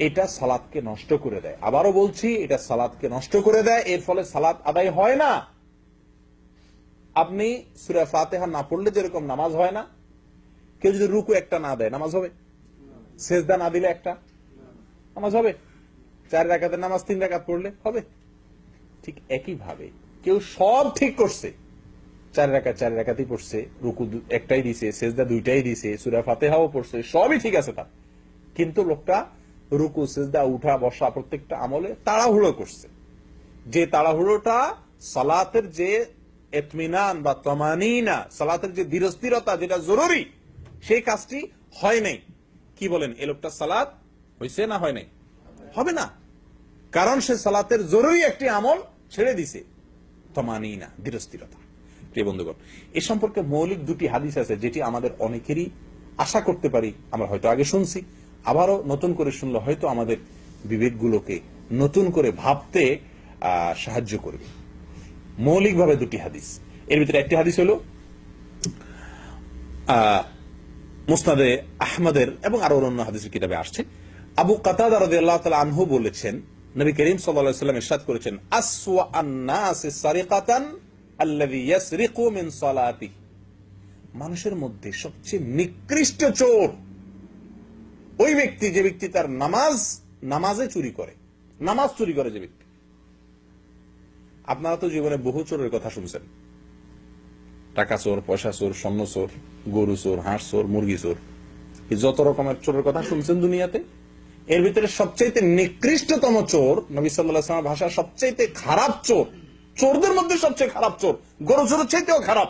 এটা সালাতকে নষ্ট করে দেয়। আবারও বলছি, এটা সালাতকে নষ্ট করে দেয়, এর ফলে সালাত আদায় হয় না। আপনি সূরা ফাতিহা না পড়লে যেরকম নামাজ হয় না, কেউ যদি রুকু একটা না দেয় নামাজ হবে? সেজদা না দিলে একটা নামাজ হবে? 4 রাকাতের নামাজ 3 রাকাত পড়লে হবে? ঠিক একই ভাবে কেউ সব ঠিক করছে, 4 রাকাতই পড়ছে, রুকু একটাই দিছে, সেজদা 2টাই দিছে, সূরা ফাতিহাও পড়ছে, সবই ঠিক আছে তার, কিন্তু লোকটা রুকু সেজদা উঠা বসা প্রত্যেকটা আমলে তাড়াহুড়ো করছে। যে তাড়াহুড়োটা সালাতের যে ইতমিনান বা তামানিনা, সালাতের যে ধীরস্থিরতা যেটা জরুরি, সেই কাজটি হয় নাই। কি বলেন, এই লোকটা সালাত হইছে না হয় নাই? হবে না, কারণ সে সালাতের জরুরি একটি আমল ছেড়ে দিছে, তামানিনা, ধীরস্থিরতা। প্রিয় বন্ধুগণ, এ সম্পর্কে মৌলিক 2টি হাদিস আছে, যেটি আমাদের অনেকেরই আশা করতে পারি আমরা হয়তো আগে শুনছি, আবারও নতুন করে শুনলে হয়তো আমাদের বিবেকগুলোকে নতুন করে ভাবতে সাহায্য করবে। মৌলিকভাবে 2টি হাদিস, এর ভিতরে একটি হাদিস হলো মুসনাদে আহমদের এবং আরো অন্য হাদিসের কিতাবে আসছে। আবু কাতাদা রাদিয়াল্লাহু তাআলা আনহু বলেছেন, নবী করিম সাল্লাল্লাহু আলাইহি ওয়াসাল্লাম ইরশাদ করেছেন, আসওয়া আন-নাসি সারিকাতান আল্লাযী ইয়াসরিকু মিন সালাতিহি, মানুষের মধ্যে সবচেয়ে নিকৃষ্ট চোর ওই ব্যক্তি যে ব্যক্তি তার নামাজে চুরি করে, নামাজ চুরি করে যে ব্যক্তি। আপনারা তো জীবনে বহু চোরের কথা শুনছেন, টাকা চোর, পয়সা চোর, স্বর্ণ চোর, গরু চোর, হাঁস চোর, মুরগি চোর, যত রকমের চোরের কথা শুনছেন দুনিয়াতে। এর ভিতরে সবচাইতে নিকৃষ্টতম চোর, নবী সাল্লাল্লাহু আলাইহি ওয়াসাল্লামের ভাষা সবচাইতে খারাপ চোর, চোরদের মধ্যে সবচেয়ে খারাপ চোর, গরু চোরের চাইতেও খারাপ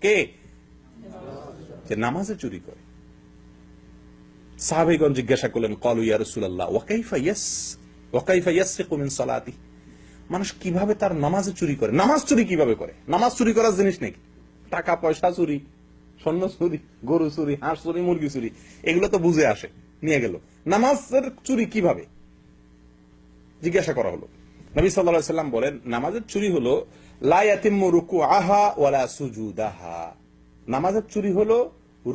কে? যে নামাজে চুরি করে। সাহাবীগণ জিজ্ঞাসা করলেন, ক্বালু ইয়া রাসূলুল্লাহ ওয়া কাইফা ইয়াসরিকু মিন সালাতিহি, মানুষ কিভাবে তার নামাজে চুরি করে? নামাজ চুরি কিভাবে করে? নামাজ চুরি করার জিনিস নাকি? টাকা পয়সা চুরি, স্বর্ণ চুরি, গরু চুরি, হাঁস চুরি, মুরগি চুরি, এগুলো তো বুঝে আসে, নিয়ে গেল। নামাজের চুরি কিভাবে জিজ্ঞাসা করা হলো। নবী সাল্লাল্লাহু আলাইহি ওয়াসাল্লাম বলেন, নামাজের চুরি হলো লা ইয়াতিম্মু রুকুআহা ওয়ালা সুজুদাহা, নামাজের চুরি হলো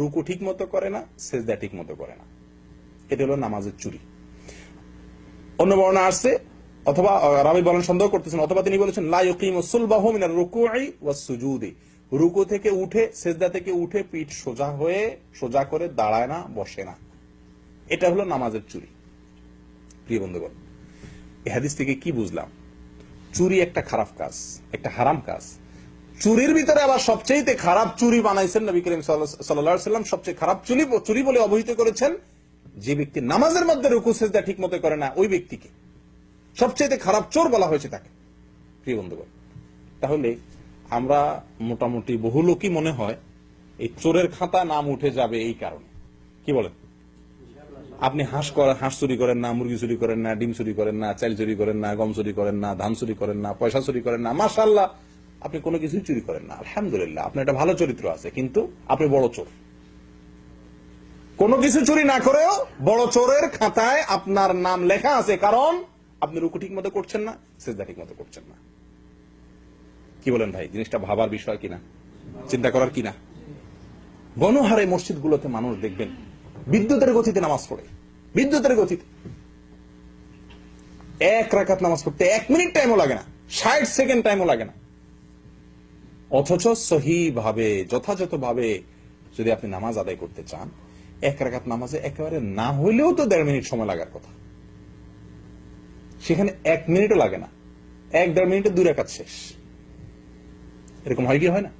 রুকু ঠিক মতো করে না, সেজদা ঠিক মতো করে না, এটা হলো নামাজের চুরি। অন্য বর্ণনা আসছে, অথবা রাবী বলেন সন্দেহ করতেছেন, অথবা তিনি বলেছেন লা ইউকিমু সুলবাহু মিনার রুকুই ওয়াস সুজুদি, রুকু থেকে উঠে, সেজদা থেকে উঠে পিঠ সোজা করে দাঁড়ায় না, বসে না, এটা হলো নামাজের চুরি। প্রিয় বন্ধুগণ, এই হাদিস থেকে কি বুঝলাম? চুরি একটা খারাপ কাজ, একটা হারাম কাজ। চুরির ভিতরে আবার সবচেয়ে খারাপ চুরি বানাইছেন নবী করিম সাল্লাল্লাহু আলাইহি ওয়াসাল্লাম, সবচেয়ে খারাপ চুরি বলে অভিহিত করেছেন যে ব্যক্তি নামাজের মধ্যে রুকু সেজদা ঠিক মতো করে না, ওই ব্যক্তিকে সবচেয়ে খারাপ চোর বলা হয়েছে তাকে। প্রিয় বন্ধুগণ, তাহলে আমরা মোটামুটি বহু লোকই মনে হয় এই চোরের খাতা নাম উঠে যাবে এই কারণে। কি বলেন? আপনি হাঁস চুরি করেন না, মুরগি চুরি করেন না, ডিম চুরি করেন না, চাল চুরি করেন না, গম চুরি করেন না, ধান চুরি করেন না, পয়সা চুরি করেন না, মাশাআল্লাহ আপনি কোনো কিছুই চুরি করেন না, আলহামদুলিল্লাহ আপনার একটা ভালো চরিত্র আছে, কিন্তু আপনি বড় চোর। কোনো কিছু চুরি না করেও বড় চোরের খাতায় আপনার নাম লেখা আছে, কারণ আপনি রুকু ঠিক মতো করছেন না, সেজদা ঠিক মতো করছেন না। কি বলেন ভাই? জিনিসটা ভাবার বিষয় কিনা, চিন্তা করার কিনা? গণহারে মসজিদগুলোতে মানুষ দেখবেন বিদ্যুতের গতিতে নামাজ পড়ে, বিদ্যুতের গতিতে 1 রাকাত নামাজ পড়তে 1 মিনিট টাইমও লাগে না, 60 সেকেন্ড টাইমও লাগে না। অথচ সহিভাবে, যথাযথভাবে যদি আপনি নামাজ আদায় করতে চান, 1 রাকাত নামাজে একেবারে না হইলেও তো 1.5 মিনিট সময় লাগার কথা, সেখানে 1 মিনিটও লাগে না, 1-1.5 মিনিটে 2 রাকাত শেষ। এরকম হয় কি হয় না?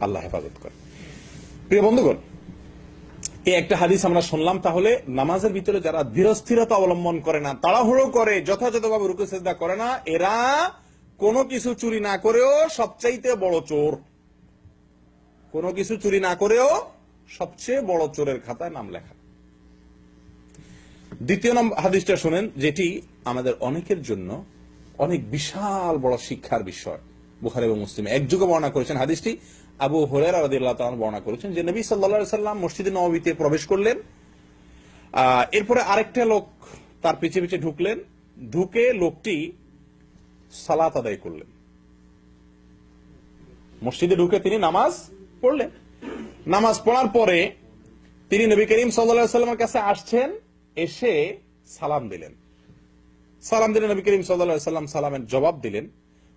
আল্লাহ হেফাজত করে। প্রিয় বন্ধুগণ, এই একটা হাদিস আমরা শুনলাম। তাহলে নামাজের ভিতরে যারা ধীরস্থিরতা অবলম্বন করে না, তাড়াহুড়ো করে, যথাযথভাবে রুকু সিজদা করে না, এরা কোনো কিছু চুরি না করেও সবচাইতে বড় চোর। কোনো কিছু চুরি না করেও সবচেয়ে বড় চোরের খাতায় নাম লেখা। দ্বিতীয় হাদিসটা শুনেন, যেটি আমাদের অনেকের জন্য অনেক বিশাল বড় শিক্ষার বিষয়। বুখারী এবং মুসলিম একযোগে বর্ণনা করেছেন হাদিসটি। আবু হুরায়রা রাদিয়াল্লাহু তাআলা বর্ণনা করেছেন যে নবী সাল্লাল্লাহু আলাইহি ওয়াসাল্লাম মসজিদে নববীতে প্রবেশ করলেন, এরপরে আরেকটা লোক তার পিছে পিছে ঢুকলেন, ঢুকে লোকটি সালাত আদায় করলেন। মসজিদে ঢুকে তিনি নামাজ পড়লেন। নামাজ পড়ার পরে তিনি নবী করিম সাল্লাল্লাহু আলাইহি ওয়াসাল্লামের কাছে আসছেন, এসে সালাম দিলেন। সালাম দিলেন, নবী করিম সাল্লাল্লাহু আলাইহি ওয়াসাল্লাম সালামের জবাব দিলেন।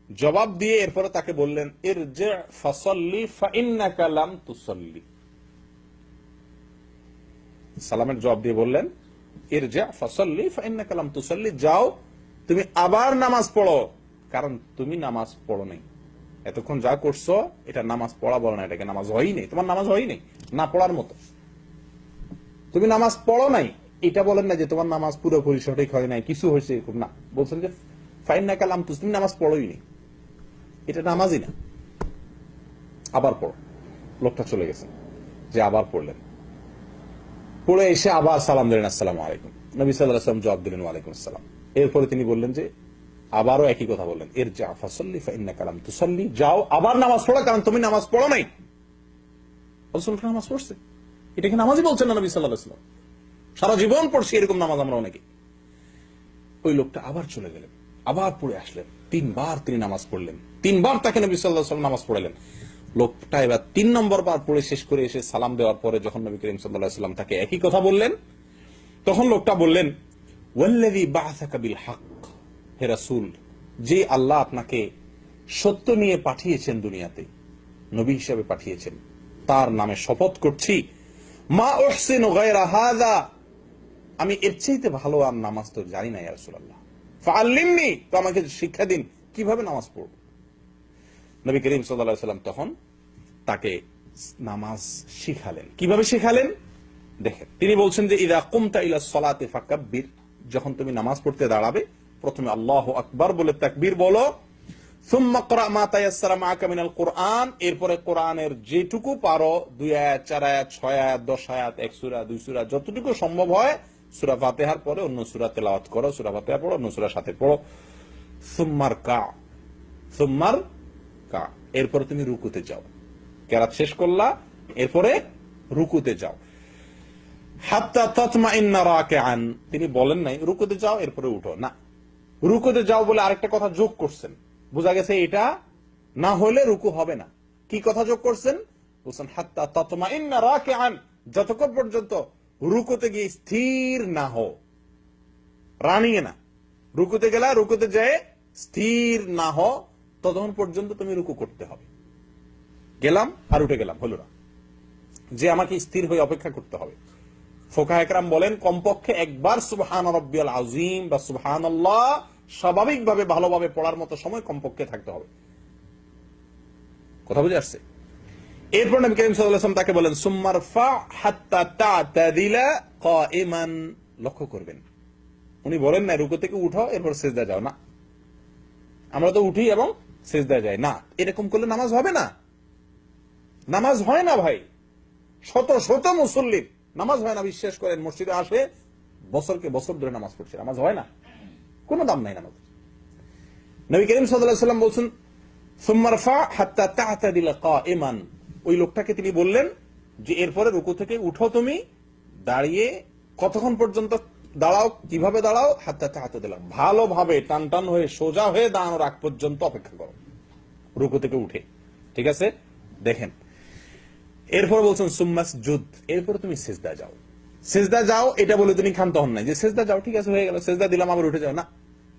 জবাব দিয়ে এরপরে তাকে বললেন, ইরজি ফাসাল্লি ফাইন্নাকা লাম তুসাল্লি। সালামের জবাব দিয়ে বললেন, ইরজি ফাসাল্লি ফাইন্নাকা লাম তুসাল্লি, যাও তুমি আবার নামাজ পড়ো, কারণ তুমি নামাজ পড়ো নাই। এতক্ষণ যা করছো এটা নামাজ পড়া বলে না, এটাকে নামাজ হয়ই নেই, তোমার নামাজ হয়ই নেই, না পড়ার মতো। তুমি নামাজ পড়ো নাই এটা বলেন না যে তোমার নামাজ পুরোপুরি সঠিক হয় নাই, কিছু হয়েছে এরকম না, বলছেন যে ফাইন্নাকা লাম তুসাল্লি, তুমি নামাজ পড়োই নি, এটা নামাজই না, আবার পড়ো। লোকটা চলে গেছেন, যে আবার পড়লেন, পড়ে এসে আবার সালাম দিলেন, আসসালামু আলাইকুম। নবী সাল্লাল্লাহু আলাইহি ওয়াসাল্লাম জবাব দিলেন, ওয়া আলাইকুম আসসালাম। এরপরে তিনি বললেন যে আবারও একই কথা বললেন, ইরজা ফাসাল্লি ফাইন্নাকা লাম তুসাল্লি, যাও আবার নামাজ পড়ো, কারণ তুমি নামাজ পড়ো নাই। রাসূল নামাজ পড়ছে, এটা কি নামাজই বলছেন না নবী সাল্লাল্লাহু আলাইহি ওয়াসাল্লাম? সারা জীবন পড়ছি এরকম নামাজ আমরা অনেকে। ওই লোকটা আবার চলে গেলেন, আবার পড়ে আসলেন, 3 বার তিনি নামাজ পড়লেন, 3 বার তাকে নবী সাল্লাল্লাহু আলাইহি ওয়াসাল্লাম নামাজ পড়ালেন। লোকটা এবার 3 নম্বর বার পড়ে শেষ করে এসে সালাম দেওয়ার পরে যখন নবী করিম সাল্লাল্লাহু আলাইহি ওয়াসাল্লাম তাকে একই কথা বললেন, তখন লোকটা বললেন, ওয়াল্লাযী বা'আসাকা বিল হক, হে রাসূল, যে আল্লাহ আপনাকে সত্য নিয়ে পাঠিয়েছেন, দুনিয়াতে নবী হিসেবে পাঠিয়েছেন, তার নামে শপথ করছি, মা উহসিনু গায়রা হাযা, আমি এর চাইতে ভালো আর নামাজ তো জানি না ইয়া রাসূলুল্লাহ, ফাআল্লিমনি, তো আমাকে শিক্ষা দিন কিভাবে নামাজ পড়ব। নবী করিম সাল্লাল্লাহু আলাইহি ওয়াসাল্লাম তখন তাকে নামাজ শিখালেন। কিভাবে শিখালেন দেখেন, তিনি বলছেন যে ইযা কুমতা ইলা সলাতি ফাকাব্বির, যখন তুমি নামাজ পড়তে দাঁড়াবে প্রথমে আল্লাহু আকবার বলে তাকবীর বলো, সুম্মা ক্রা মা তায়াসসারা মাআকা মিনাল কুরআন, এরপরে কোরআনের যেটুকু পারো, 2 আয়াত 4 আয়াত 6 আয়াত 10 আয়াত 1 সূরা 2 সূরা যতটুকু সম্ভব হয়, সূরা ফাতিহার পরে অন্য সূরা তেলাওয়াত করো, সূরা ফাতিহা পড়ো, অন্য সূরার সাথে পড়ো। সুম্মার কা, এরপরে তুমি রুকুতে যাও, কেরাত শেষ করলা, এরপরে রুকুতে যাও। হাত্তা তাতমাইন্না রাকিআন, তিনি বলেন নাই রুকুতে যাও এরপরে উঠো, না, রুকুতে যাও বলে আরেকটা কথা যোগ করছেন, বোঝা গেছে এটা না হলে রুকু হবে না। কি কথা যোগ করছেন? বলছেন হাত্তা তাতমাইন্না রাকিআন, যতক্ষণ পর্যন্ত রুকুতে গিয়ে স্থির না হও, রানিয়ে না, রুকুতে গেলা, রুকুতে যায় স্থির না হও, ততক্ষণ পর্যন্ত তুমি রুকু করতে হবে। গেলাম আর উঠে গেলাম হলো না, যে আমাকে স্থির হয়ে অপেক্ষা করতে হবে। ফুকাহা একরাম বলেন কমপক্ষে একবার সুবহান রাব্বিয়াল আযীম বা সুবহানাল্লাহ স্বাভাবিকভাবে ভালোভাবে পড়ার মতো সময় কমপক্ষে থাকতে হবে। কথা বুঝে আসছে? এরপর নবী করিম সাল্লাল্লাহু আলাইহি ওয়াসাল্লাম তাকে বলেন সুম্মারফা হাত্তা তা'তাদিলা কাইমান, লক্ষ্য করবেন উনি বলেন না রুকু থেকে উঠো এরপর সিজদা যাও, না, আমরা তো উঠি এবং সিজদা যাই না, এরকম করলে নামাজ হবে না, নামাজ হয় না ভাই। শত শত মুসল্লির নামাজ হয় না, বিশ্বাস করেন, মসজিদে আসে বছরকে বছর ধরে নামাজ পড়ছে, নামাজ হয় না, কোনো দাম নাই নামাজ। নবী করিম সাল্লাল্লাহু আলাইহি ওয়াসাল্লাম বলছেন সুম্মারফা হাত্তা তা'তাদিলা কাইমান, ওই লোকটাকে তিনি বললেন যে এরপরে রুকু থেকে উঠো, তুমি দাঁড়িয়ে কতক্ষণ পর্যন্ত দাঁড়াও, কিভাবে দাঁড়াও, হাত্তা তা'তাদিলা, ভালোভাবে টান টান হয়ে সোজা হয়ে দাঁড়ানোর আগ পর্যন্ত অপেক্ষা করো রুকু থেকে উঠে, ঠিক আছে? দেখেন এরপর বলছেন সুম্মাসজুদ, এরপর তুমি সিজদা যাও, সিজদা যাও, এটা বলে তিনি ক্ষান্ত হন নাই যে সিজদা যাও, ঠিক আছে হয়ে গেল, সিজদা দিলাম আবার উঠে যাও, না,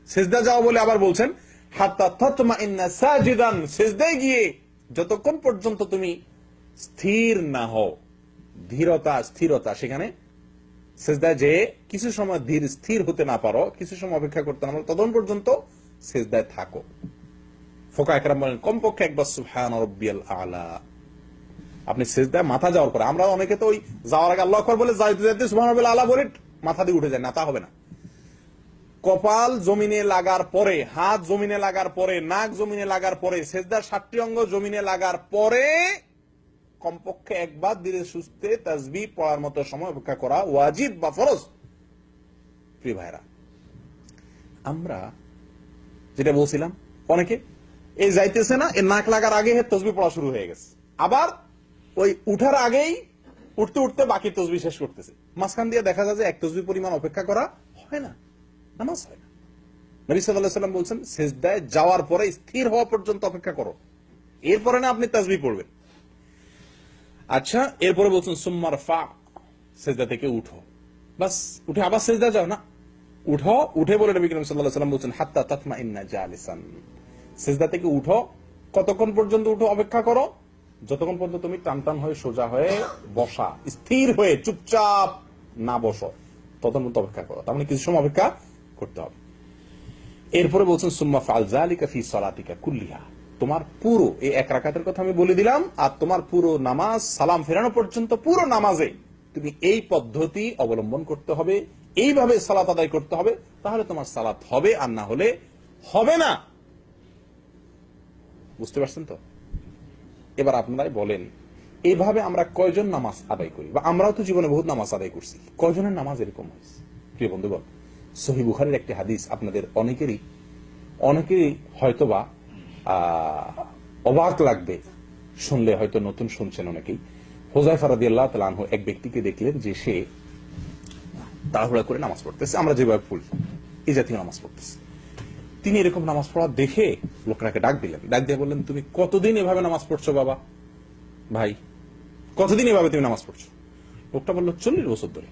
সিজদা যাও বলে আবার বলছেন হাত্তা তাতমাইন্না সাজিদান, সিজদায় গিয়ে যতক্ষণ পর্যন্ত তুমি স্থির না হও, ধীরতা স্থিরতা, সেখানে সিজদায় যে কিছু সময় ধীর স্থির হতে না পারো, কিছু সময় অপেক্ষা করতে না পারো, ততক্ষণ পর্যন্ত সিজদায় থাকো। ফুকাহা একরাম বলেন কমপক্ষে একবার সুবহান রাব্বিয়াল আ'লা, আপনি সিজদায় মাথা যাওয়ার পরে, আমরা অনেকে তো ওই যাওয়ার আগে আল্লাহু আকবার বলে যাইতে যাইতে সুবহান রাব্বিয়াল আ'লা বলে মাথা দিয়ে উঠে যায়, না, তা হবে না। কপাল জমিনে লাগার পরে, হাত জমিনে লাগার পরে, নাক জমিনে লাগার পরে, সিজদার 7টি অঙ্গ জমিনে লাগার পরে কমপক্ষে একবার ধীরে সুস্থে তাসবিহ পড়ার মতো সময় অপেক্ষা করা ওয়াজিব বা ফরজ। প্রিয় ভাইরা, আমরা যেটা বলছিলাম, অনেকে এই যাইতেছে না, এর নাক লাগার আগে তাসবিহ পড়া শুরু হয়ে গেছে, আবার ওই উঠার আগেই উঠতে উঠতে বাকি তাসবিহ শেষ করতেছে, মাঝখান দিয়ে দেখা যায় যে এক তাসবিহ পরিমাণ অপেক্ষা করা হয় না, নামাজ হয় না। নবী সাল্লাল্লাহু আলাইহি ওয়াসাল্লাম বলছেন সিজদায় যাওয়ার পরে স্থির হওয়া পর্যন্ত অপেক্ষা করো, এরপরে না আপনি তাসবিহ পড়বেন। আচ্ছা, এরপরে বলছেন সুম্মারফা, সিজদা থেকে উঠো, বাস উঠে আবার সিজদা যাও, না, উঠো, উঠে বলে নবী করিম সাল্লাল্লাহু আলাইহি ওয়াসাল্লাম বলছেন হাত্তা তাতমাইন্না জালিসান, সিজদা থেকে উঠো। কতক্ষণ পর্যন্ত উঠো? অপেক্ষা করো যতক্ষণ পর্যন্ত তুমি টান হয়ে সোজা হয়ে বসা, স্থির হয়ে চুপচাপ না বসো, ততক্ষণ পর্যন্ত অপেক্ষা করো। তার মানে কিছু সময় অপেক্ষা করতে হবে। এরপরে বলছেন সুম্মা ফাল যালিকা ফি সালাতিকা কুল্লিহা, তোমার পুরো এই এক রাকাতের কথা আমি বলে দিলাম, আর তোমার পুরো নামাজ সালাম ফেরানো পর্যন্ত পুরো নামাজে তুমি এই পদ্ধতি অবলম্বন করতে হবে, এইভাবে সালাত আদায় করতে হবে, তাহলে তোমার সালাত হবে, আর না হলে হবে না। বুঝতে পারছেন তো? এবার আপনারাই বলেন, এইভাবে আমরা কয়জন নামাজ আদায় করি? বা আমরাও তো জীবনে বহুত নামাজ আদায় করছি, কয়জনের নামাজ এরকম হয়েছে? প্রিয় বন্ধুগণ, সহিহ বুখারীর একটি হাদিস আপনাদের অনেকেরই হয়তোবা অবাক লাগবে শুনলে, হয়তো নতুন শুনছেন অনেকেই। হুযায়ফা রাদিয়াল্লাহু তাআলা আনহু এক ব্যক্তিকে দেখলেন যে সে তাড়াহুড়া করে নামাজ পড়তেছে, আমরা যেভাবে পড়ি এই জাতীয় নামাজ পড়তেছে। তিনি এরকম নামাজ পড়া দেখে লোকটাকে ডাক দিলেন, ডাক দিয়ে বললেন, তুমি কতদিন এভাবে নামাজ পড়ছো বাবা? ভাই, কতদিন এভাবে তুমি নামাজ পড়ছো? লোকটা বলল 40 বছর ধরে।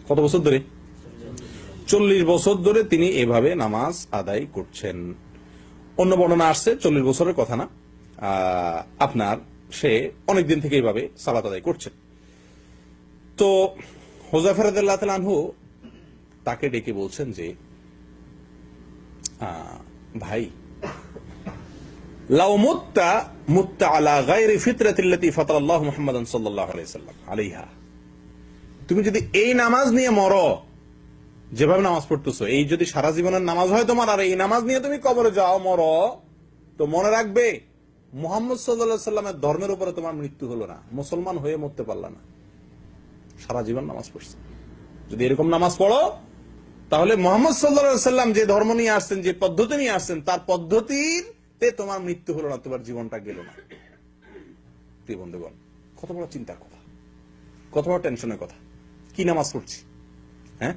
কত বছর ধরে? 40 বছর ধরে তিনি এভাবে নামাজ আদায় করছেন। অন্য বর্ণনা আসছে 40 বছরের কথা না, আপনার সে অনেকদিন থেকে এইভাবে সালাত আদায় করছেন। তো হুযায়ফা রাদিয়াল্লাহু তাআলা আনহু তাকে ডেকে বলছেন যে, ভাই, লাউ মুত্তা আলা গায়রি ফিতরাতিল্লাতী ফাতারাল্লাহু মুহাম্মাদান সাল্লাল্লাহু আলাইহি ওয়াসাল্লাম আলাইহা, তুমি যদি এই নামাজ নিয়ে মরো, যেভাবে নামাজ পড়তেছো, এই যদি সারা জীবনের নামাজ হয় তোমার, আর এই নামাজ নিয়ে তুমি কবরে যাও, মরো, তো মনে রাখবে মুহাম্মদ সাল্লাল্লাহু আলাইহি ওয়াসাল্লামের ধর্মের উপরে তোমার মৃত্যু হলো না, মুসলমান হয়ে মরতে পারলা না, সারা জীবন নামাজ পড়ছে। যদি এরকম নামাজ পড়ো, তাহলে মুহাম্মদ সাল্লাল্লাহু আলাইহি ওয়াসাল্লাম যে ধর্ম নিয়ে আসছেন, যে পদ্ধতি নিয়ে আসছেন, তার পদ্ধতিতে তোমার মৃত্যু হলো না, তোমার জীবনটা গেল না। প্রিয় বন্ধুগণ, কত বড় চিন্তার কথা, কত বড় টেনশনের কথা। কি নামাজ পড়ছি? হ্যাঁ,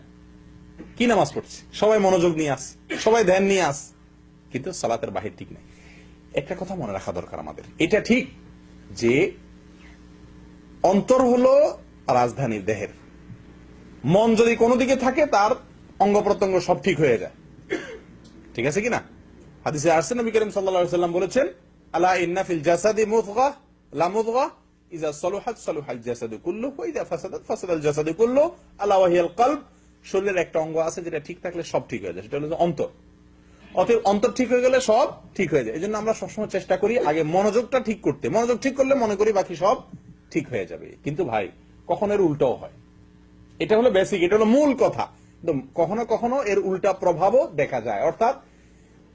কি নামাজ পড়ছি? সবাই মনোযোগ নিয়ে আস, সবাই ধ্যান নিয়ে আস, কিন্তু সালাতের বাহির ঠিক নাই। একটা কথা মনে রাখা দরকার আমাদের, এটা ঠিক যে অন্তর হলো রাজধানী দেহের, মন যদি কোনো দিকে থাকে তার অঙ্গ প্রত্যঙ্গ সব ঠিক হয়ে যায়। ঠিক আছে কিনা? হাদিসে আসছে নবী করিম সাল্লাল্লাহু আলাইহি ওয়াসাল্লাম বলেছেন, আলা ইন্না ফিল জাসাদি মুদগাহ লা মুদগাহ ইযা সালুহাত সালুহাল জাসাদু কুল্লুহু ওয়া ইযা ফাসাদাত ফাসাদাল জাসাদু কুল্লুহু আলা ওয়া হিয়াল কলব। শরীরের একটা অঙ্গ আছে যেটা ঠিক থাকলে সব ঠিক হয়ে যায়, সেটা হলো অন্তর। অতএব অন্তর ঠিক হয়ে গেলে সব ঠিক হয়ে যায়। এজন্য আমরা সবসময় চেষ্টা করি আগে মনোযোগটা ঠিক করতে। মনোযোগ ঠিক করলে মনে করি বাকি সব ঠিক হয়ে যাবে। কিন্তু ভাই, কখনো এর উল্টাও হয়। এটা হলো বেসিক, এটা হলো মূল কথা। কখনো কখনো এর উল্টা প্রভাবও দেখা যায়, অর্থাৎ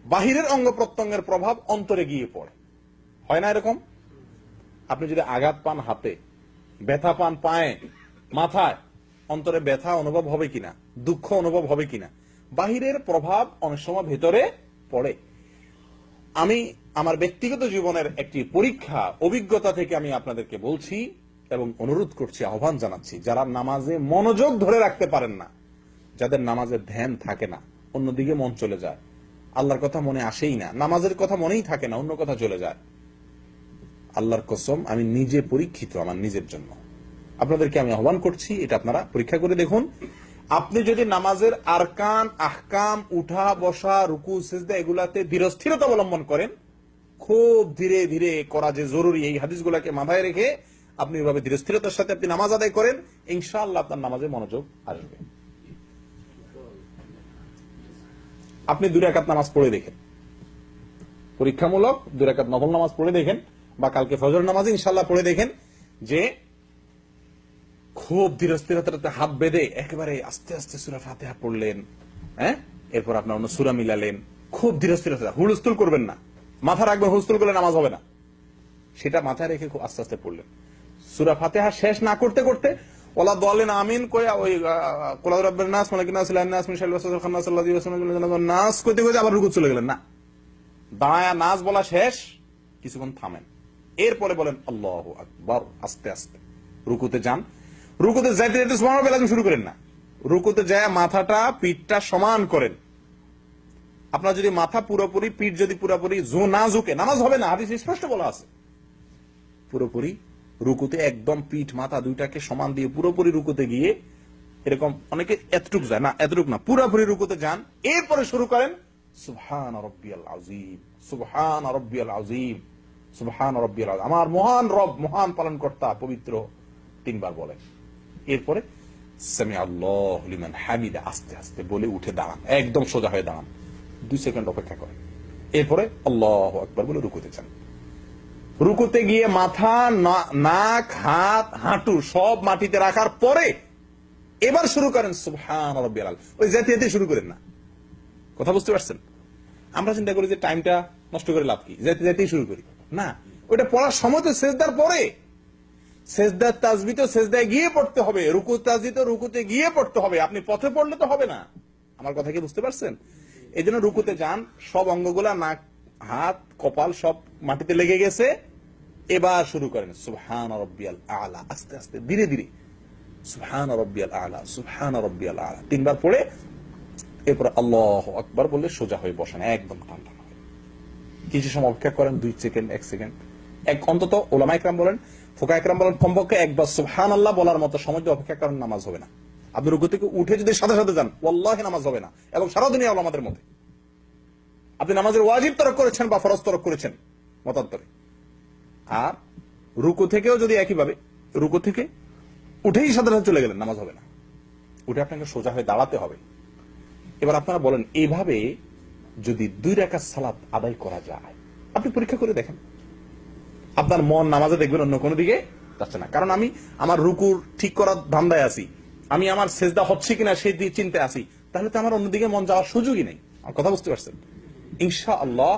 বাহিরের অঙ্গ প্রত্যঙ্গের প্রভাব অন্তরে গিয়ে পড়ে। হয় না এরকম? আপনি যদি আঘাত পান হাতে, ব্যথা পান পায়ে, মাথায়, অন্তরে ব্যথা অনুভব হবে কিনা, দুঃখ অনুভব হবে কিনা? বাহিরের প্রভাব অনেক সময় ভেতরে পড়ে। আমি আমার ব্যক্তিগত জীবনের একটি পরীক্ষা অভিজ্ঞতা থেকে আমি আপনাদেরকে বলছি এবং অনুরোধ করছি, আহ্বান জানাচ্ছি, যারা নামাজে মনোযোগ ধরে রাখতে পারেন না, যাদের নামাজের ধ্যান থাকে না, অন্যদিকে মন চলে যায়, আল্লাহর কথা মনে আসেই না, নামাজের কথা মনেই থাকে না, অন্য কথা চলে যায়। আল্লাহর কসম, আমি নিজে পরীক্ষিত আমার নিজের জন্য। আপনাদেরকে আমি আহ্বান করছি, এটা আপনারা পরীক্ষা করে দেখুন। আপনি যদি নামাজের আরকান, আহকাম, উঠা বসা, রুকু, সিজদা এগুলাতে ধীরস্থিরতা অবলম্বন করেন, খুব ধীরে ধীরে করা যে জরুরি, এই হাদিসগুলোকে মাথায় রেখে আপনি এভাবে ধীরস্থিরতার সাথে আপনি নামাজ আদায় করেন, ইনশাআল্লাহ আপনার নামাজে মনোযোগ আসবে। আপনি 2 রাকাত নামাজ পড়ে দেখেন, পরীক্ষামূলক 2 রাকাত নফল নামাজ পড়ে দেখেন, বা কালকে ফজর নামাজ ইনশাআল্লাহ পড়ে দেখেন, যে খুব ধীরস্থিরতাতে হাত বেঁধে একেবারে আস্তে আস্তে সূরা ফাতিহা পড়লেন, হ্যাঁ, এরপর আপনার অন্য সূরা মিলালেন, খুব ধীরস্থিরতা, হুলস্থুল করবেন না, মাথা রাখবেন, হুলস্থুল করলে নামাজ হবে না, সেটা মাথায় রেখে খুব আস্তে আস্তে পড়লেন। সূরা ফাতিহা শেষ না করতে করতে ওয়ালা দাল্লিন আমিন কইয়া ওই কুল আউযু বিরাব্বিন নাস মালিকিন নাস ইলাহিন নাস মিন শাররিল ওয়াসওয়াসিল খান্নাস আল্লাযী ইউওয়াসওয়াসু নাস কইতে কইতে আবার রুকু চলে গেলেন না। দাঁড়ায়া নাস বলা শেষ, কিছুক্ষণ থামেন, এরপরে বলেন আল্লাহু আকবার, আস্তে আস্তে রুকুতে যান। রুকুতে যাইতে যাইতে সুবহানাল্লাহ বলে শুরু করেন না, রুকুতে যায় মাথাটা পিঠটা সমান করেন। আপনার যদি মাথা পুরোপুরি, পিঠ যদি পুরোপুরি না ঝুঁকে, নামাজ হবে না, হাদিসে স্পষ্ট বলা আছে। পুরোপুরি রুকুতে একদম পিঠ মাথা দুইটাকে সমান দিয়ে পুরোপুরি রুকুতে গিয়ে এরকম অনেকে এতটুক যায় না, এতটুক না, পুরাপুরি রুকুতে যান, এরপরে শুরু করেন সুবহান রাব্বিয়াল আযীম, সুবহান রাব্বিয়াল আযীম, সুবহান রাব্বিয়াল আযীম, আমার মহান রব, মহান পালনকর্তা, পবিত্র, 3 বার বলেন। এরপরে সামি আল্লাহু লিমান হামিদা আস্তে আস্তে বলে উঠে দাঁড়ান, একদম সোজা হয়ে দাঁড়ান, 2 সেকেন্ড অপেক্ষা করেন। এরপরে আল্লাহু আকবার বলে রুকুতে যান। রুকুতে গিয়ে মাথা, নাক, হাত, হাঁটু সব মাটিতে রাখার পরে এবার শুরু করেন সুবহান রাব্বিয়াল আলা। ওই জাতীয়তে শুরু করেন না। কথা বুঝতে পারছেন? আমরা চিন্তা করি যে টাইমটা নষ্ট করে লাভ কি, যেতেই শুরু করি না। ওইটা পড়ার সময় তো সেজদার পরে, সেজদার তাসবিহ তো সেজদায় গিয়ে পড়তে হবে, রুকু তাসবিহ তো রুকুতে গিয়ে পড়তে হবে। আপনি পথে পড়লে তো হবে না। আমার কথা কি বুঝতে পারছেন? এই জন্য রুকুতে যান, সব অঙ্গগুলা, নাক, হাত, কপাল সব মাটিতে লেগে গেছে। এবার শুরু করেন সুবহান রাব্বিয়াল আলা, আস্তে আস্তে ধীরে ধীরে সুবহান রাব্বিয়াল আলা, সুবহান রাব্বিয়াল আলা 3 বার পড়ে এরপর আল্লাহু আকবার বলে সোজা হয়ে বসেন, একদম টান টান হবে। কিছু সময় অপেক্ষা করেন, 2 সেকেন্ড, 1 সেকেন্ড, অন্তত ওলামা ইকরাম বলেন, ফুকাহা ইকরাম বলেন, কমপক্ষে একবার সুবহানাল্লাহ বলার মতো সময় অপেক্ষা করেন, নামাজ হবে না। আপনি রুকু থেকে উঠে যদি সাথে সাথে যান, ওয়াল্লাহি নামাজ হবে না। এবং সারা দুনিয়া ওলামাদের মতে আপনি নামাজের ওয়াজিব তরক করেছেন বা ফরজ তরক করেছেন মতান্তরে। আর রুকু থেকেও যদি একইভাবে রুকু থেকে উঠেই সাথে সাথে চলে গেলেন, নামাজ হবে না। উঠে আপনাকে সোজা হয়ে দাঁড়াতে হবে। এবার আপনারা বলেন, এইভাবে যদি 2 রাকাত সালাত আদায় করা যায়, আপনি পরীক্ষা করে দেখেন, আপনার মন নামাজে দেখবেন অন্য কোনো দিকে যাচ্ছে না। কারণ আমি আমার রুকুর ঠিক করার ধান্দায় আছি, আমি আমার সেজদা হচ্ছে কিনা সেই চিন্তায় আছি, তাহলে তো আমার অন্যদিকে মন যাওয়ার সুযোগই নেই। আমার কথা বুঝতে পারছেন? ইনশাআল্লাহ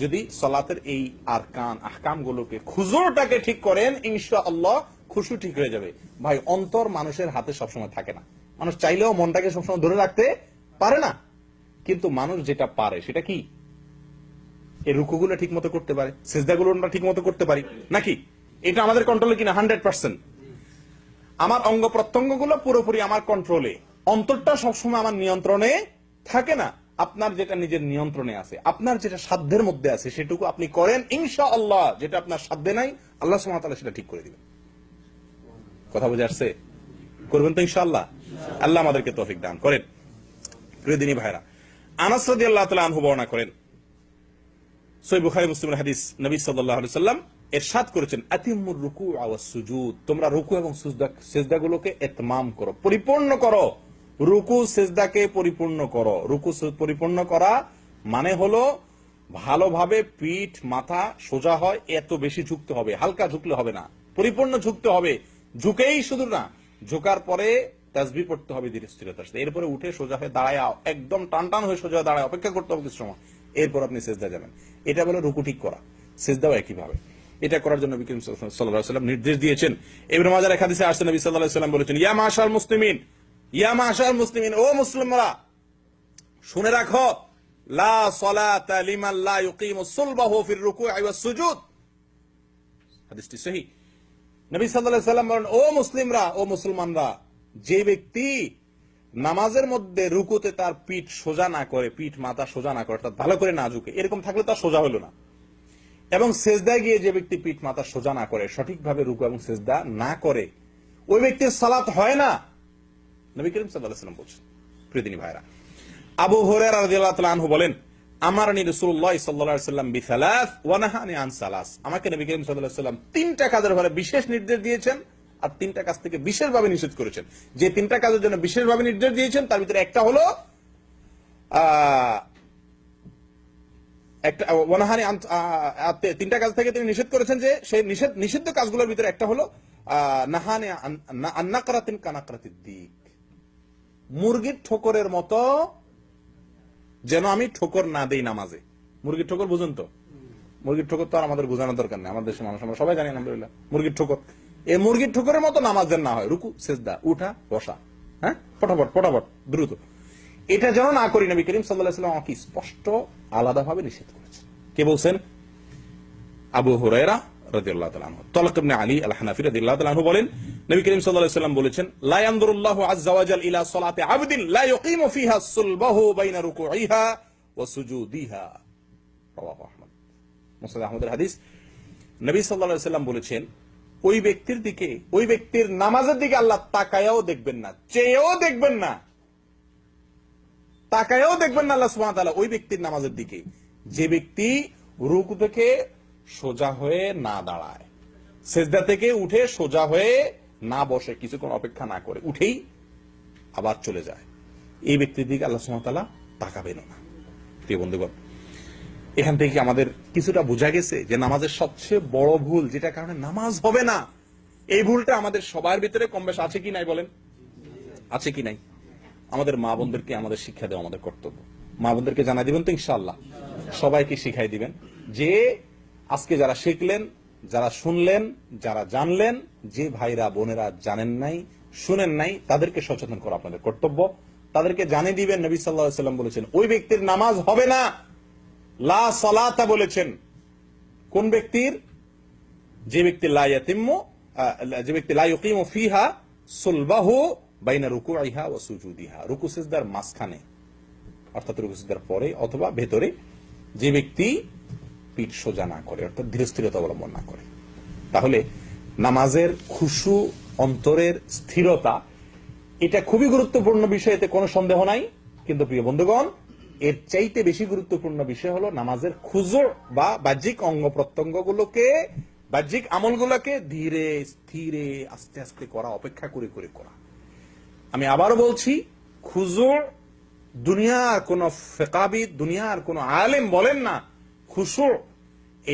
যদি সালাতের এই আরকান আহকাম গুলোকে, খুজুরটাকে ঠিক করেন, ইনশাআল্লাহ খুশু ঠিক হয়ে যাবে। ভাই, অন্তর মানুষের হাতে সবসময় থাকে না। মানুষ চাইলেও মনটাকে সবসময় ধরে রাখতে পারে না। কিন্তু মানুষ যেটা পারে সেটা কি, এই রুকুগুলো ঠিক মতো করতে পারে, সিজদাগুলো আমরা ঠিক মতো করতে পারি নাকি? এটা আমাদের কন্ট্রোলে কিনা? 100%। আমার অঙ্গ প্রত্যঙ্গ গুলো পুরোপুরি আমার কন্ট্রোলে, অন্তরটা সবসময় আমার নিয়ন্ত্রণে থাকে না। আপনার যেটা নিজের নিয়ন্ত্রণে আছে, আপনার যেটা সাধ্যের মধ্যে আছে, সেটুকু আপনি করেন, ইনশাআল্লাহ যেটা আপনার সাধ্যে নাই, আল্লাহ সুবহানাহু ওয়া তাআলা সেটা ঠিক করে দিবেন। কথা বুঝে আসছে? করবেন তো ইনশাআল্লাহ? আল্লাহ আমাদেরকে তৌফিক দান করেন। প্রিয় দিনী ভাইরা, আনাস রাদিয়াল্লাহু তাআলা আনহু বর্ণনা করেন, সহিহ বুখারী মুসলিমের হাদিস, নবী সাল্লাল্লাহু আলাইহি সাল্লাম ইরশাদ করেছেন, আতিমুর রুকু ওয়াস সুজুদ, তোমরা রুকু এবং সিজদাগুলোকে ইতমাম করো, পরিপূর্ণ করো। রুকু সিজদাকে পরিপূর্ণ করো। রুকু পরিপূর্ণ করা মানে হলো ভালোভাবে পিঠ মাথা সোজা হয়, এত বেশি ঝুঁকতে হবে, হালকা ঝুঁকলে হবে না, পরিপূর্ণ ঝুঁকতে হবে। ঝুঁকেই শুধু না, ঝুঁকার পরে তাসবিহ পড়তে হবে ধীরে স্থিরতার সাথে। এরপরে উঠে সোজা হয়ে দাঁড়ায়, একদম টান টান হয়ে সোজা দাঁড়ায় অপেক্ষা করতে হবে কিছু সময়, এরপর আপনি সিজদা যাবেন। এটা বলে রুকু ঠিক করা। সিজদাও একইভাবে। এটা করার জন্য নবী করিম সাল্লাল্লাহু আলাইহি ওয়াসাল্লাম নির্দেশ দিয়েছেন। ইবনে মাজার এক হাদিসে আসছে, নবী সাল্লাল্লাহু আলাইহি ওয়াসাল্লাম বলেছেন, ইয়া মাশাল মুসলিমিন, ইয়া মাশাল মুসলিমিন, ও মুসলিমরা শুনে রাখো, লা সালাতা লিমান লা ইউকিমু সুলবাহু ফির রুকুই ওয়াস সুজুদ। হাদিসটি সহিহ। নবী সাল্লাল্লাহু আলাইহি ওয়াসাল্লাম বলেন, ও মুসলিমরা, ও মুসলমানরা, যে ব্যক্তি নামাজের মধ্যে রুকুতে তার পিঠ সোজা না করে, পিঠ মাথা সোজা না করে, অর্থাৎ ভালো করে না ঝুঁকে, এরকম থাকলে তার সোজা হলো না। এবং সেজদায় গিয়ে যে ব্যক্তি পিঠ মাথা সোজা না করে, সঠিকভাবে রুকু এবং সেজদা না করে, ওই ব্যক্তির সালাত হয় না, নবী করিম সাল্লাল্লাহু আলাইহি ওয়াসাল্লাম বলছেন। প্রিয় দিনী ভাইরা, আবু হুরায়রা রাদিয়াল্লাহু তাআলা আনহু বলেন, আমারনি রাসূলুল্লাহ সাল্লাল্লাহু আলাইহি ওয়াসাল্লাম বিসালাস ওয়া নাহানি আন সালাস, আমাকে নবী করিম সাল্লাল্লাহু আলাইহি ওয়াসাল্লাম 3টা কাজের ব্যাপারে বিশেষ নির্দেশ দিয়েছেন, আর 3টা কাজ থেকে বিশেষভাবে নিষেধ করেছেন। যে 3টা কাজের জন্য বিশেষভাবে নির্দেশ দিয়েছেন তার ভিতরে একটা হলো একটা ওয়ানাহানি, 3টা কাজ থেকে তিনি নিষেধ করেছেন, যে সেই নিষিদ্ধ কাজগুলোর ভিতরে একটা হলো নাহানি আন নাকরাতিন কানাকরাতিদ দিক, মুরগির ঠোকরের মতো যেন আমি ঠোকর না দেই নামাজে। মুরগির ঠোকর বুঝুন তো? মুরগির ঠোকর তো আর আমাদের বোঝানোর দরকার নেই, আমাদের দেশের মানুষ আমরা সবাই জানি আলহামদুলিল্লাহ মুরগির ঠোকর। এই মুরগির ঠোকরের মতো নামাজ যেন না হয়, রুকু সিজদা উঠা বসা, হ্যাঁ, ফটাফট ফটাফট দ্রুত, এটা যেন না করি। নবী করিম সাল্লাল্লাহু আলাইহি ওয়াসাল্লাম আমাকে স্পষ্ট আলাদাভাবে নিষেধ করেছেন। কে বলছেন? আবু হুরায়রা রাদিয়াল্লাহু তাআলা আনহু। তালক ইবনে আলী আল হানাফি রাদিয়াল্লাহু তাআলা আনহু বলেন, নবী করিম সাল্লাল্লাহু আলাইহি ওয়াসাল্লাম বলেছেন, লা ইয়ানজুরুল্লাহু আযজা ওয়া জাল ইলা সালাতি আবদিন লা ইউকিমু ফিহা সুলবাহু বাইনা রুকুইহা ওয়া সুজুদিহা। রাওয়াহু আহমদ। মুসনাদ আহমদের হাদিস। নবী সাল্লাল্লাহু আলাইহি ওয়াসাল্লাম বলেছেন, ওই ব্যক্তির দিকে, ওই ব্যক্তির নামাজের দিকে আল্লাহ তাকায়াও দেখবেন না, চেয়েও দেখবেন না, তাকায়াও দেখবেন না আল্লাহ সুবহানাহু ওয়া তাআলা ওই ব্যক্তির নামাজের দিকে যে ব্যক্তি রুকু থেকে সোজা হয়ে না দাঁড়ায়, সেজদা থেকে উঠে সোজা হয়ে না বসে, কিছুক্ষণ অপেক্ষা না করে উঠেই আবার চলে যায়। এই ব্যক্তির দিকে আল্লাহ সুবহানাহু ওয়া তাআলা তাকাবেন না। প্রিয় বন্ধুগণ, এখান থেকে আমাদের কিছুটা বোঝা গেছে যে নামাজের সবচেয়ে বড় ভুল, যেটা কারণে নামাজ হবে না, এই ভুলটা আমাদের সবার ভিতরে কম বেশ আছে কি নাই বলেন? আছে কি নাই? আমাদের মা বোনদেরকে আমাদের শিক্ষা দেওয়া আমাদের কর্তব্য। মা বোনদেরকে জানাই দিবেন তো ইনশাআল্লাহ, সবাইকে শিখাই দিবেন যে আজকে যারা শিখলেন, যারা শুনলেন, যারা জানলেন, যে ভাইরা বোনেরা জানেন নাই, শুনেন নাই, তাদেরকে সচেতন করা আপনাদের কর্তব্য। তাদেরকে জানিয়ে দিবেন নবী সাল্লাল্লাহু আলাইহি ওয়াসাল্লাম বলেছেন ওই ব্যক্তির নামাজ হবে না, লা সালাতা বলেছেন। কোন ব্যক্তির? যে ব্যক্তি লা ইয়াতিম্মু, যে ব্যক্তি লা ইউকিমু ফিহা সুলবাহু বাইনা রুকুইহা ওয়া সুজুদিহা, রুকু সিজদার মাঝখানে অর্থাৎ রুকু সিজদার পরে অথবা ভেতরে যে ব্যক্তি পিঠ সোজা না করে, অর্থাৎ ধীরস্থিরতা অবলম্বন না করে। তাহলে নামাজের খুশু, অন্তরের স্থিরতা, এটা খুবই গুরুত্বপূর্ণ বিষয়, এতে কোনো সন্দেহ নাই। কিন্তু প্রিয় বন্ধুগণ, এর চাইতে বেশি গুরুত্বপূর্ণ বিষয় হলো নামাজের খুজুর বা বাহ্যিক অঙ্গ প্রত্যঙ্গগুলোকে, বাহ্যিক আমলগুলোকে ধীরে স্থিরে আস্তে আস্তে করা, অপেক্ষা করে করে করা। আমি আবারও বলছি, খুজুর দুনিয়ার কোন ফিকাহবিদ, দুনিয়ার কোন আলেম বলেন না খুশু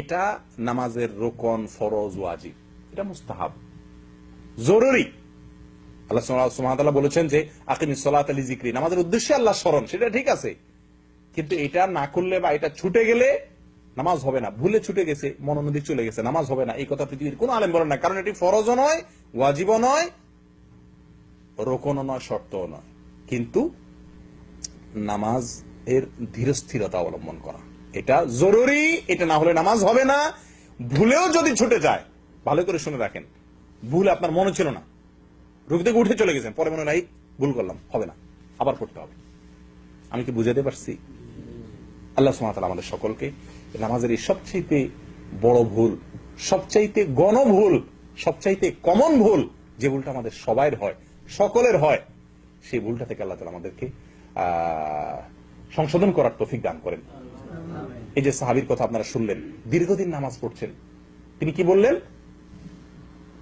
এটা নামাজের রোকন, ফরজ, ওয়াজিব, এটা মুস্তাহাব, জরুরি। আল্লাহ সুবহানাহু ওয়া তাআলা বলেছেন যে আকিমিস সালাতা লিযিকরি, নামাজের উদ্দেশ্যে আল্লাহ স্মরণ, সেটা ঠিক আছে, কিন্তু এটা না করলে বা এটা ছুটে গেলে নামাজ হবে না। ভুলে ছুটে গেছে, মনোনদী চলে গেছে, নামাজ হবে না, এই কথা পৃথিবীর কোন আলেম বলেন না। কারণ এটি ফরজও নয়, ওয়াজিবও নয়, রোকনও নয়, শর্তও নয়। কিন্তু নামাজ এর ধীরস্থিরতা অবলম্বন করা এটা জরুরি, এটা না হলে নামাজ হবে না। ভুলেও যদি ছুটে যায়, ভালো করে শুনে রাখেন, ভুল আপনার মনে ছিল না, রুকু থেকে উঠে চলে গেছেন, পরে মনে নাই ভুল করলাম, হবে না, আবার পড়তে হবে। আমি কি বুঝাতে পারছি? আল্লাহ সুবহানাহু ওয়া তাআলা আমাদের সকলকে নামাজের এই সবচাইতে বড় ভুল, সবচাইতে গণভুল, সবচাইতে কমন ভুল, যে ভুলটা আমাদের সবাইয়ের হয়, সকলের হয়, সেই ভুলটা থেকে আল্লাহ তাআলা আমাদেরকে সংশোধন করার তৌফিক দান করেন। এই যে সাহাবীর কথা আপনারা শুনলেন, দীর্ঘদিন নামাজ পড়ছেন, তিনি কি বললেন?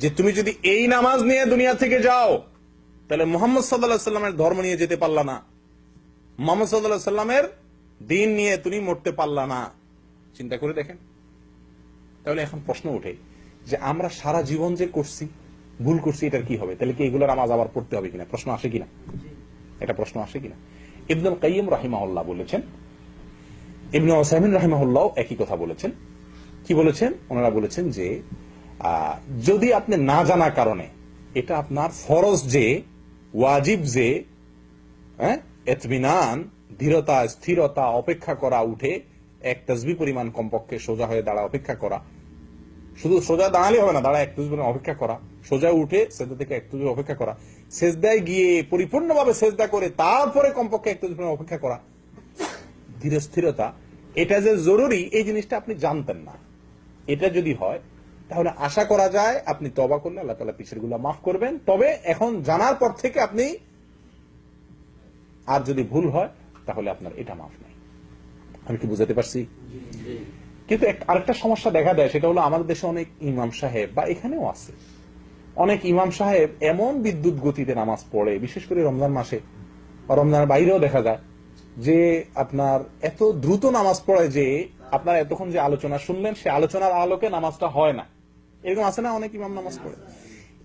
যে তুমি যদি এই নামাজ নিয়ে দুনিয়া থেকে যাও, তাহলে মুহাম্মদ সাল্লাল্লাহু আলাইহি ওয়াসাল্লামের ধর্ম নিয়ে যেতে পারলা না, মুহাম্মদ সাল্লাল্লাহু আলাইহি ওয়াসাল্লামের দিন নিয়ে তুমি মরতে পারলা না। চিন্তা করে দেখেন। তাহলে এখন প্রশ্ন ওঠে যে আমরা সারা জীবন যে করছি, ভুল করছি, এটার কি হবে? তাহলে কি এগুলোর নামাজ আবার পড়তে হবে কিনা? প্রশ্ন আসে কিনা? এটা প্রশ্ন আসে কিনা? ইবনুল কাইয়িম রাহিমাহুল্লাহ বলেছেন, ইবনে উসাইমিন রাহিমাহুল্লাহ একই কথা বলেছেন। কি বলেছেন? ওনারা বলেছেন যে যদি আপনি না জানা কারণে, এটা আপনার ফরজ যে, ওয়াজিব যে, ইতমিনান, ধীরতা, স্থিরতা, অপেক্ষা করা, উঠে এক তাসবিহ পরিমাণ কমপক্ষে সোজা হয়ে দাঁড়া অপেক্ষা করা, শুধু সোজা দাঁড়ালে হবে না, দাঁড়া এক তাসবিহ অপেক্ষা করা, সোজা উঠে সেজদা থেকে এক তাসবিহ অপেক্ষা করা, সেজদায় গিয়ে পরিপূর্ণভাবে সেজদা করে তারপরে কমপক্ষে এক তাসবিহ অপেক্ষা করা, ধীর স্থিরতা, এটা যে জরুরি এই জিনিসটা আপনি জানতেন না। এটা যদি হয় তাহলে আশা করা যায় আপনি তওবা করলে আল্লাহ তাআলা পিছের গুলো মাফ করবেন। তবে এখন জানার পর থেকে আপনি, আর যদি ভুল হয় তাহলে আপনার এটা মাফ নাই। আমি কি বুঝাতে পারছি? কিন্তু আরেকটা সমস্যা দেখা দেয়, সেটা হলো আমাদের দেশে অনেক ইমাম সাহেব, বা এখানেও আছে অনেক ইমাম সাহেব, এমন বিদ্যুৎ গতিতে নামাজ পড়ে, বিশেষ করে রমজান মাসে বা রমজানের বাইরেও দেখা যায় যে আপনার এত দ্রুত নামাজ পড়ে যে আপনার এতক্ষণ যে আলোচনা শুনলেন সে আলোচনার আলোকে নামাজটা হয় না। এরকম আছে না অনেক ইমাম নামাজ পড়ে?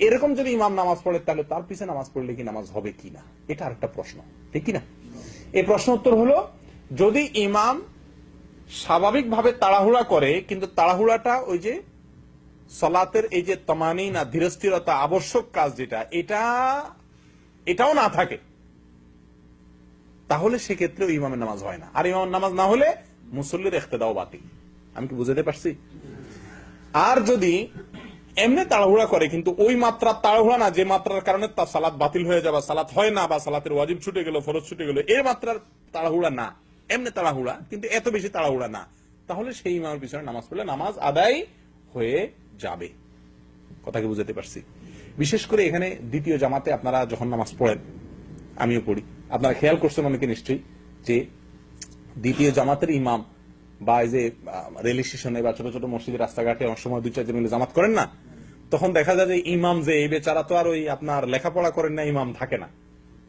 এরকম যদি ইমাম নামাজ পড়ে তাহলে তার পিছনে নামাজ পড়লে কি নামাজ হবে কিনা, এটা আরেকটা প্রশ্ন, ঠিক কিনা? এই প্রশ্ন উত্তর হলো, যদি ইমাম স্বাভাবিকভাবে তাড়াহুড়া করে, কিন্তু তাড়াহুড়াটা ওই যে সালাতের এই যে তমানিনা, ধীরস্থিরতা, আবশ্যক কাজ যেটা, এটাও না থাকে, তাহলে সেক্ষেত্রে ইমামের নামাজ হয় না। আর ইমামের নামাজ না হলে মুসল্লির ইক্তেদাও বাতিল। আমি কি বুঝাতে পারছি? আর যদি এমনি তাড়াহুড়া করে, কিন্তু ওই মাত্রা তাড়াহুড়া না যে মাত্রার কারণে তার সালাত বাতিল হয়ে যাবে, সালাত হয় না, বা সালাতের ওয়াজিব ছুটে গেল, ফরজ ছুটে গেল, এর মাত্রার তাড়াহুড়া না, এমনি তাড়াহুড়া কিন্তু এত বেশি তাড়াহুড়া না, তাহলে সেই ইমামের পিছনে নামাজ পড়লে নামাজ আদায় হয়ে যাবে। কথা কি বুঝাতে পারছি? বিশেষ করে এখানে দ্বিতীয় জামাতে আপনারা যখন নামাজ পড়েন, আমিও পড়ি, আপনারা খেয়াল করছেন অনেকে নিশ্চয়ই যে দ্বিতীয় জামাতের ইমাম বা এই যে রেল স্টেশনে বা ছোট ছোট মসজিদের রাস্তাঘাটে অনেক সময় 2-4 মিলে জামাত করেন না, তখন দেখা যায় যে ইমাম যে এই বেচারা তো আর ওই আপনার লেখাপড়া করেন না, ইমাম থাকে না,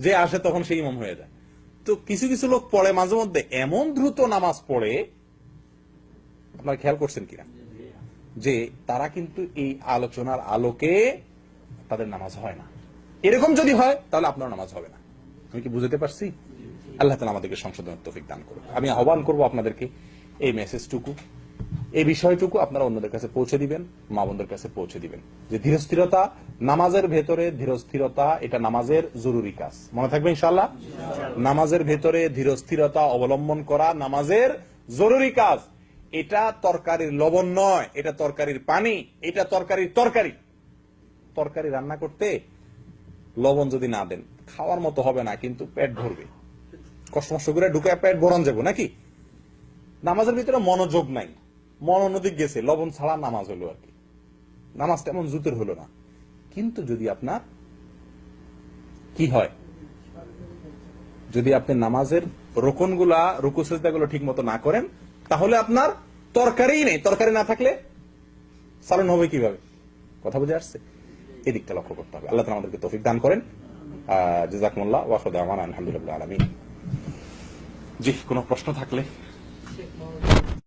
যে আসে তখন সেই ইমাম হয়ে যায়। তো কিছু কিছু লোক পড়ে মাঝে মধ্যে এমন দ্রুত নামাজ পড়ে, আপনারা খেয়াল করছেন কিনা, যে তারা কিন্তু এই আলোচনার আলোকে তাদের নামাজ হয় না। এরকম যদি হয় তাহলে আপনার নামাজ হবে না। আমি কি বুঝতে পারছি? আল্লাহ তাআলা আমাদেরকে সংশোধনের তৌফিক দান করুন। আমি আহ্বান করব আপনাদেরকে এই মেসেজটুকু, এই বিষয়টুকু আপনারা অন্যদের কাছে পৌঁছে দিবেন, মা বোনদের কাছে পৌঁছে দিবেন, যে ধীরস্থিরতা নামাজের ভেতরে, ধীরস্থিরতা এটা নামাজের জরুরি কাজ। মনে থাকবে ইনশাআল্লাহ? নামাজের ভেতরে ধীরস্থিরতা অবলম্বন করা নামাজের জরুরি কাজ। এটা তরকারির লবণ নয়, এটা তরকারির পানি, এটা তরকারির তরকারি। তরকারি রান্না করতে লবণ যদি না দেন খাওয়ার মতো হবে না, কিন্তু পেট ভরবে, কষ্ট মষ্ট করে ঢুকে পেট ভরন যাবো নাকি? নামাজের ভিতরে মনোযোগ নাই, মন অন্যদিক গেছে, লবণ ছাড়া নামাজ হলো আর কি, নামাজ তেমন জুতের হলো না। কিন্তু যদি আপনার কি হয়, যদি আপনি নামাজের রোকনগুলা, রুকু সিজদাগুলো ঠিক মতো না করেন, তাহলে আপনার তরকারি নেই। তরকারি না থাকলে সালন হবে কিভাবে? কথা বুঝে আসছে? এদিকটা লক্ষ্য করতে হবে। আল্লাহ তাআলা আমাদেরকে তৌফিক দান করেন। জাযাকুমুল্লাহ ওয়া আখিরু দাওয়ানা আলহামদুলিল্লাহি রাব্বিল আলামিন। জি, কোনো প্রশ্ন থাকলে।